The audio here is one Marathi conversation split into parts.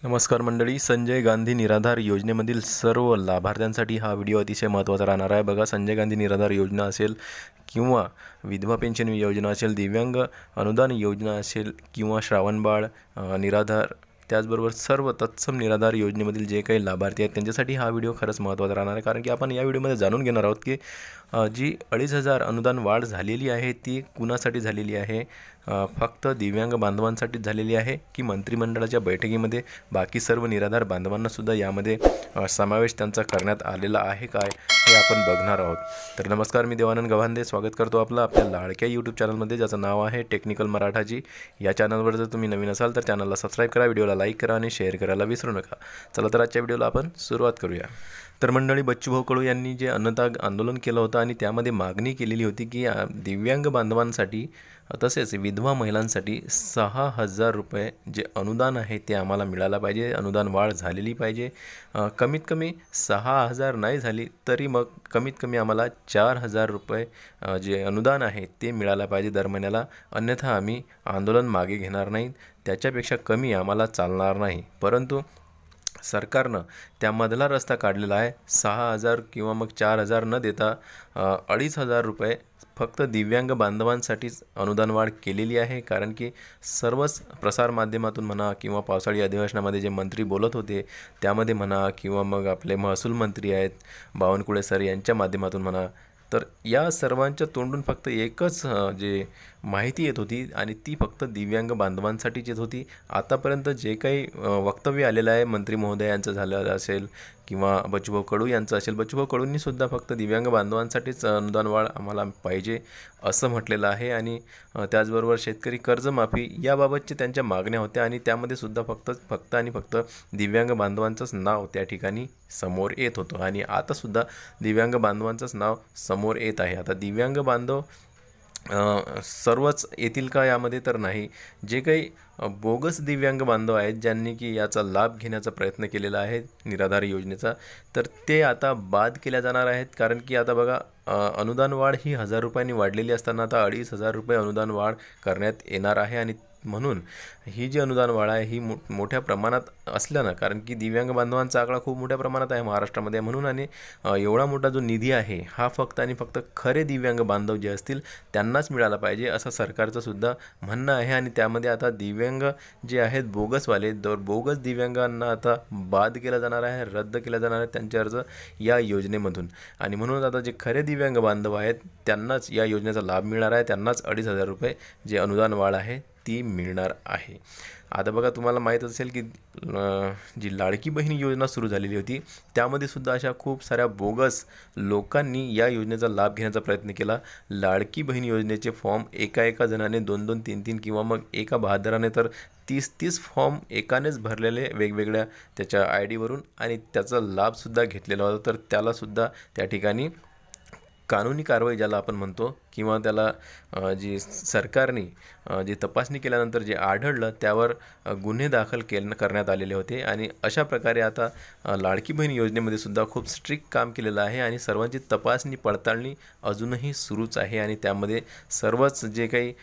नमस्कार मंडळी, संजय गांधी निराधार योजनेमधील सर्व लाभार्थ्यांसाठी हा व्हिडिओ अतिशय महत्त्वाचा राहणार आहे। बघा, संजय गांधी निराधार योजना असेल किंवा विधवा पेन्शन योजना असेल, दिव्यांग अनुदान योजना असेल किंवा श्रावणबाळ निराधार, त्याचबरोबर सर्व तत्सम निराधार योजनेमधील जे काही लाभार्थी आहेत त्यांच्यासाठी हा व्हिडिओ खरंच महत्त्वाचा राहणार आहे। कारण की आपण या व्हिडिओमध्ये जाणून घेणार आहोत की जी 2,500 अनुदान वाढ झालेली आहे ती कुणासाठी झालेली आहे, फक्त दिव्यांग बांधवांसाठीच झालेली आहे की मंत्रिमंडळाच्या बैठकीमध्ये बाकी सर्व निराधार बांधवांनासुद्धा यामध्ये समावेश त्यांचा करण्यात आलेला आहे काय, हे आपण बघणार आहोत। तर नमस्कार, मी देवानंद गव्हांदे स्वागत करतो आपलं आपल्या लाडक्या यूट्यूब चॅनलमध्ये, ज्याचं नाव आहे टेक्निकल मराठाजी। या चॅनलवर जर तुम्ही नवीन असाल तर चॅनलला सबस्क्राईब करा, व्हिडिओला लाईक करा आणि शेअर करायला विसरू नका। चला तर आजच्या व्हिडिओला आपण सुरुवात करूया। तर मंडळी, बच्चूभाऊ कडू यांनी जे अन्नत्याग आंदोलन केलं होतं आणि त्यामध्ये मागणी केलेली होती की दिव्यांग बांधवांसाठी तसेच विधवा महिलांसाठी 6,000 रुपये जे अनुदान आहे ते आम्हाला मिळायला पाहिजे, अनुदान वाढ झालेली पाहिजे। कमीत कमी 6,000 नाही झाली तरी मग कमीत कमी आम्हाला 4,000 रुपये जे अनुदान आहे ते मिळायला पाहिजे दर महिन्याला, अन्यथा आम्ही आंदोलन मागे घेणार नाही, त्याच्यापेक्षा कमी आम्हाला चालणार नाही। परंतु सरकारनं त्यामधला रस्ता काढलेला आहे। 6,000 किंवा मग 4,000 न देता 2,500 रुपये फक्त दिव्यांग बांधवांसाठीच अनुदान वाढ केलेली आहे। कारण की सर्वच प्रसारमाध्यमातून म्हणा किंवा पावसाळी अधिवेशनामध्ये जे मंत्री बोलत होते त्यामध्ये म्हणा किंवा मग आपले महसूल मंत्री आहेत बावनकुळे सर यांच्या माध्यमातून म्हणा, तर या सर्वांच्या तोंडून फक्त एकच जे माहिती येत होती आणि ती फक्त दिव्यांग बांधवांसाठीच येत होती। आतापर्यंत जे काही वक्तव्य आलेलं आहे मंत्री महोदयांचं झालं असेल किंवा बच्चूभाऊ कडू यांचं असेल, बच्चूभाऊ कडूंनीसुद्धा फक्त दिव्यांग बांधवांसाठीच अनुदान वाढ आम्हाला पाहिजे असं म्हटलेलं आहे। आणि त्याचबरोबर शेतकरी कर्जमाफी याबाबतचे त्यांच्या मागण्या होत्या आणि त्यामध्ये सुद्धा फक्त दिव्यांग बांधवांचंच नाव त्या ठिकाणी समोर येत होतं आणि आतासुद्धा दिव्यांग बांधवांचंच नाव समोर येत आहे। आता दिव्यांग बांधव सर्वच येतील का यामध्ये तर नाही, जे काही बोगस दिव्यांग बांधव आहेत ज्यांनी की याचा लाभ घेण्याचा प्रयत्न केलेला आहे निराधार योजनेचा, तर ते आता बाद केल्या जाणार आहेत। कारण की आता बघा, अनुदान वाढ ही 1,000 रुपयांनी वाढलेली असताना आता 2,500 रुपये अनुदान वाढ करण्यात येणार आहे। आणि म्हणून ही जी अनुदान वाढ आहे ही मोठ्या प्रमाणात असल्यानं, कारण की दिव्यांग बांधवांचा आकडा खूप मोठ्या प्रमाणात आहे महाराष्ट्रामध्ये म्हणून, आणि एवढा मोठा जो निधी आहे हा फक्त आणि फक्त खरे दिव्यांग बांधव जे असतील त्यांनाच मिळाला पाहिजे असं सरकारचं सुद्धा म्हणणं आहे। आणि त्यामध्ये आता दिव्यांग जे आहेत बोगसवाले, बोगस दिव्यांगांना आता बाद केला जाणार आहे, रद्द केला जाणार आहे त्यांचे अर्ज या योजनेमधून। आणि म्हणून आता जे खरे दिव्यांग बांधव आहेत त्यांनाच या योजनेचा लाभ मिळणार आहे, त्यांनाच 2,500 रुपये जे अनुदान वाढ आहे ती मिळणार आहे। आता बघा, तुम्हाला माहीत असेल की जी लाडकी बहीण योजना सुरू झालेली होती त्यामध्ये सुद्धा अशा खूप साऱ्या बोगस लोकांनी या योजनेचा लाभ घेण्याचा प्रयत्न केला। लाडकी बहीण योजनेचे फॉर्म एका जणाने 2-2, 3-3 किंवा मग एका बहादराने तर 30-30 फॉर्म एकानेच भरलेले वेगवेगळ्या त्याच्या ID वरून, आणि त्याचा लाभसुद्धा घेतलेला होता। तर त्यालासुद्धा त्या ठिकाणी कानूनी कारवाई ज्याला आपण म्हणतो किंवा त्याला जी सरकारने जी तपासणी केल्यानंतर जे आढळलं त्यावर गुन्हे दाखल करण्यात आलेले होते। आणि अशा प्रकारे आता लाडकी बहीण योजनेमध्ये सुद्धा खूप स्ट्रिक्ट काम केलेलं आहे आणि सर्वांची तपासणी पडताळणी अजूनही सुरूच आहे। आणि त्यामध्ये सर्वच जे काही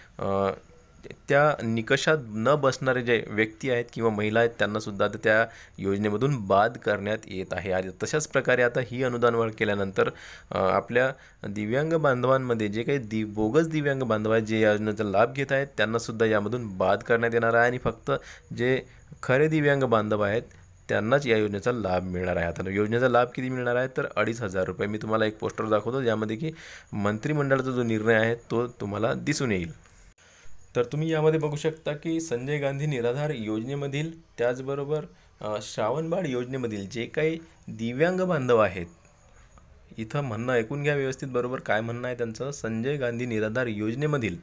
त्या निकषात न बसणारे जे व्यक्ती आहेत किंवा महिला आहेत त्यांनासुद्धा आता त्या योजनेमधून बाद करण्यात येत आहे। आणि तशाच प्रकारे आता ही अनुदान वाढ केल्यानंतर आपल्या दिव्यांग बांधवांमध्ये जे काही बोगस दिव्यांग बांधव आहेत जे योजनेचा लाभ घेत आहेत त्यांनासुद्धा यामधून बाद करण्यात येणार आहे आणि फक्त जे खरे दिव्यांग बांधव आहेत त्यांनाच या योजनेचा लाभ मिळणार आहे। आता योजनेचा लाभ किती मिळणार आहे तर 2,500 रुपये। मी तुम्हाला एक पोस्टर दाखवतो ज्यामध्ये की मंत्रिमंडळाचा जो निर्णय आहे तो तुम्हाला दिसून येईल। तर तुम्ही यामध्ये बघू शकता की संजय गांधी निराधार योजनेमधील त्याचबरोबर श्रावणबाळ योजनेमधील जे काही दिव्यांग बांधव आहेत, इथं म्हणणं ऐकून घ्या व्यवस्थित, बरोबर काय म्हणणं आहे त्यांचं। संजय गांधी निराधार योजनेमधील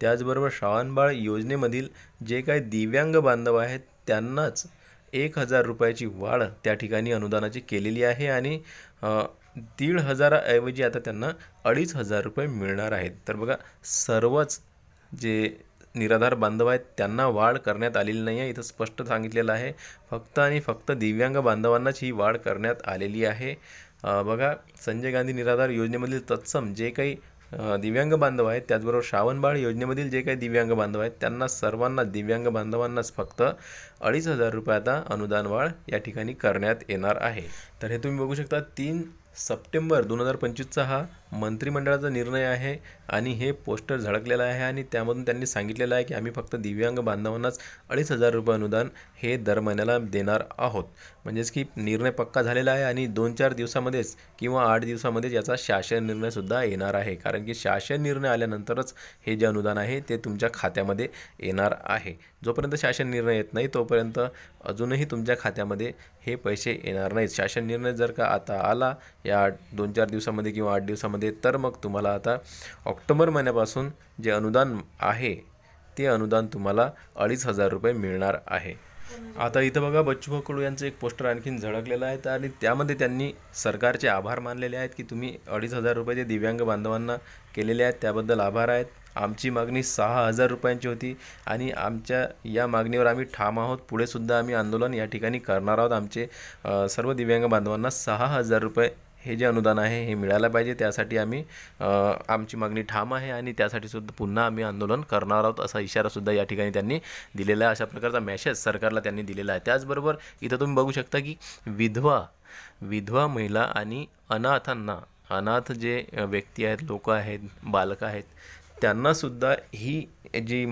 त्याचबरोबर श्रावणबाळ योजनेमधील जे काही दिव्यांग बांधव आहेत त्यांनाच 1,000 रुपयाची वाढ त्या ठिकाणी अनुदानाची केलेली आहे आणि 1,500 ऐवजी आता त्यांना 2,500 रुपये मिळणार आहेत। तर बघा, सर्वच जे निराधार बांधव आहेत त्यांना वाढ करण्यात आलेली नाही आहे, इथं स्पष्ट सांगितलेलं आहे फक्त आणि फक्त दिव्यांग बांधवांनाच ही वाढ करण्यात आलेली आहे। बघा, संजय गांधी निराधार योजनेमधील तत्सम जे काही दिव्यांग बांधव आहेत, त्याचबरोबर श्रावणबाळ योजनेमधील जे काही दिव्यांग बांधव आहेत त्यांना सर्वांना दिव्यांग बांधवांनाच फक्त 2,500 रुपये आता अनुदान वाढ या ठिकाणी करण्यात येणार आहे। तर हे तुम्ही बघू शकता 3 सप्टेंबर 2025चा हा मंत्रिमंडळाचा निर्णय आहे आणि हे पोस्टर झळकलेलं आहे आणि त्यामधून त्यांनी सांगितलेलं आहे की आम्ही फक्त दिव्यांग बांधवांनाच 2,500 रुपये अनुदान हे दर महिन्याला देणार आहोत। म्हणजेच की निर्णय पक्का झालेला आहे आणि 2-4 दिवसामध्येच किंवा 8 दिवसामध्येच याचा शासन निर्णयसुद्धा येणार आहे, कारण की शासन निर्णय आल्यानंतरच हे जे अनुदान आहे ते तुमच्या खात्यामध्ये येणार आहे। जोपर्यंत शासन निर्णय येत नाही तोपर्यंत अजूनही तुमच्या खात्यामध्ये हे पैसे येणार नाहीत। शासन निर्णय जर का आता आला या 2-4 दिवसामध्ये किंवा 8 दिवसामध्ये तर मग तुम्हाला आता ऑक्टोबर महिन्यापासून जे अनुदान आहे ते अनुदान तुम्हाला 2,500 रुपये मिळणार आहे। आता इथं बघा बच्चू कडू यांचं एक पोस्टर आणखीन झळकलेलं आहे आणि त्यामध्ये त्यांनी सरकारचे आभार मानलेले आहेत की तुम्ही 2,500 रुपये जे दिव्यांग बांधवांना केलेले आहेत त्याबद्दल आभार आहेत। आमची मागणी 6,000 रुपयांची होती आणि आमच्या या मागणीवर आम्ही ठाम आहोत। पुढे सुद्धा आम्ही आंदोलन या ठिकाणी करणार आहोत। आमचे सर्व दिव्यांग बांधवांना 6,000 रुपये हे जे अनुदान आहे हे मिळायला पाहिजे, त्यासाठी आम्ही आमची मागणी ठाम आहे आणि त्यासाठी सुद्धा पुन्हा आम्ही आंदोलन करणार आहोत असा इशारासुद्धा या ठिकाणी त्यांनी दिलेला आहे। अशा प्रकारचा मेसेज सरकारला त्यांनी दिलेला आहे। त्याचबरोबर इथं तुम्ही बघू शकता की विधवा महिला आणि अनाथ जे व्यक्ती आहेत, लोक आहेत, बालक आहेत त्यांनासुद्धा ही जी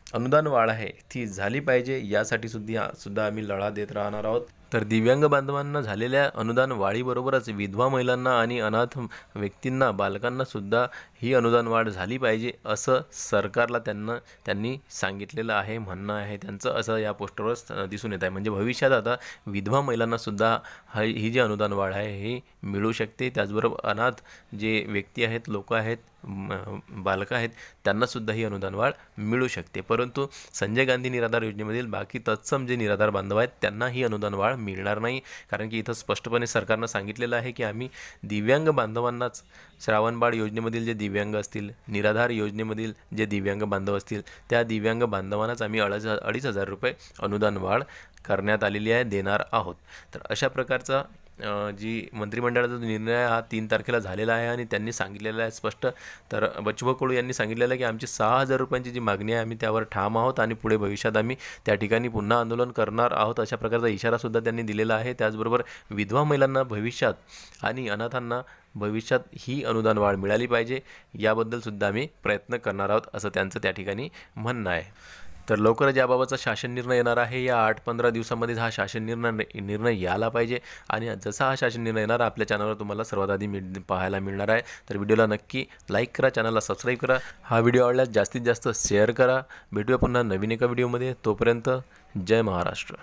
अनुदान वाढ आहे ती झाली पाहिजे, यासाठी सुद्धा आम्ही लढा देत राहणार आहोत। तर दिव्यांग बांधवांना झालेल्या अनुदान वाढीबरोबरच विधवा महिलांना आणि अनाथ व्यक्तींना, बालकांना सुद्धा ही अनुदान वाढ झाली पाहिजे असं सरकारला त्यांनी सांगितलेलं आहे, म्हणणं आहे त्यांचं, असं या पोस्टरवर दिसून येत आहे। म्हणजे भविष्यात आता विधवा महिलांना सुद्धा ही जी अनुदान वाढ आहे ही मिळू शकते। त्याचबरोबर अनाथ जे व्यक्ती आहेत, लोक आहेत, बालक आहेत त्यांनासुद्धा ही अनुदान वाढ मिळू शकते। परंतु संजय गांधी निराधार योजनेमधील बाकी तत्सम जे निराधार बांधव आहेत त्यांना ही अनुदान वाढ मिळणार नाही, कारण की इथं स्पष्टपणे सरकारनं सांगितलेलं आहे की आम्ही दिव्यांग बांधवांनाच, श्रावणबाळ योजनेमधील जे दिव्यांग असतील, निराधार योजनेमधील जे दिव्यांग बांधव असतील त्या दिव्यांग बांधवांनाच आम्ही 2,500 रुपये अनुदान वाढ करण्यात आलेली आहे, देणार आहोत। तर अशा प्रकारचा जी मंत्रिमंडळाचा निर्णय हा 3 तारखेला झालेला आहे आणि त्यांनी सांगितलेलं आहे स्पष्ट। तर बच्चू कडू यांनी सांगितलेलं आहे की आमची 6,000 रुपयांची जी मागणी आहे आम्ही त्यावर ठाम आहोत आणि पुढे भविष्यात आम्ही त्या ठिकाणी पुन्हा आंदोलन करणार आहोत, अशा प्रकारचा इशारासुद्धा त्यांनी दिलेला आहे। त्याचबरोबर विधवा महिलांना भविष्यात आणि अनाथांना भविष्यात ही अनुदान वाढ मिळाली पाहिजे याबद्दल सुद्धा आम्ही प्रयत्न करणार आहोत असं त्यांचं त्या ठिकाणी म्हणणं आहे। तर लवकरच याबाबतचा शासन निर्णय येणार आहे। या 8-15 दिवसामध्ये हा शासन निर्णय यायला पाहिजे आणि जसा हा शासन निर्णय येणार आपल्या चॅनलवर तुम्हाला सर्वात आधी पाहायला मिळणार आहे। तर व्हिडिओला नक्की लाईक करा, चॅनलला सबस्क्राईब करा, हा व्हिडिओ आवडल्यास जास्तीत जास्त शेअर करा। भेटूया पुन्हा नवीन एका व्हिडिओमध्ये, तोपर्यंत जय महाराष्ट्र।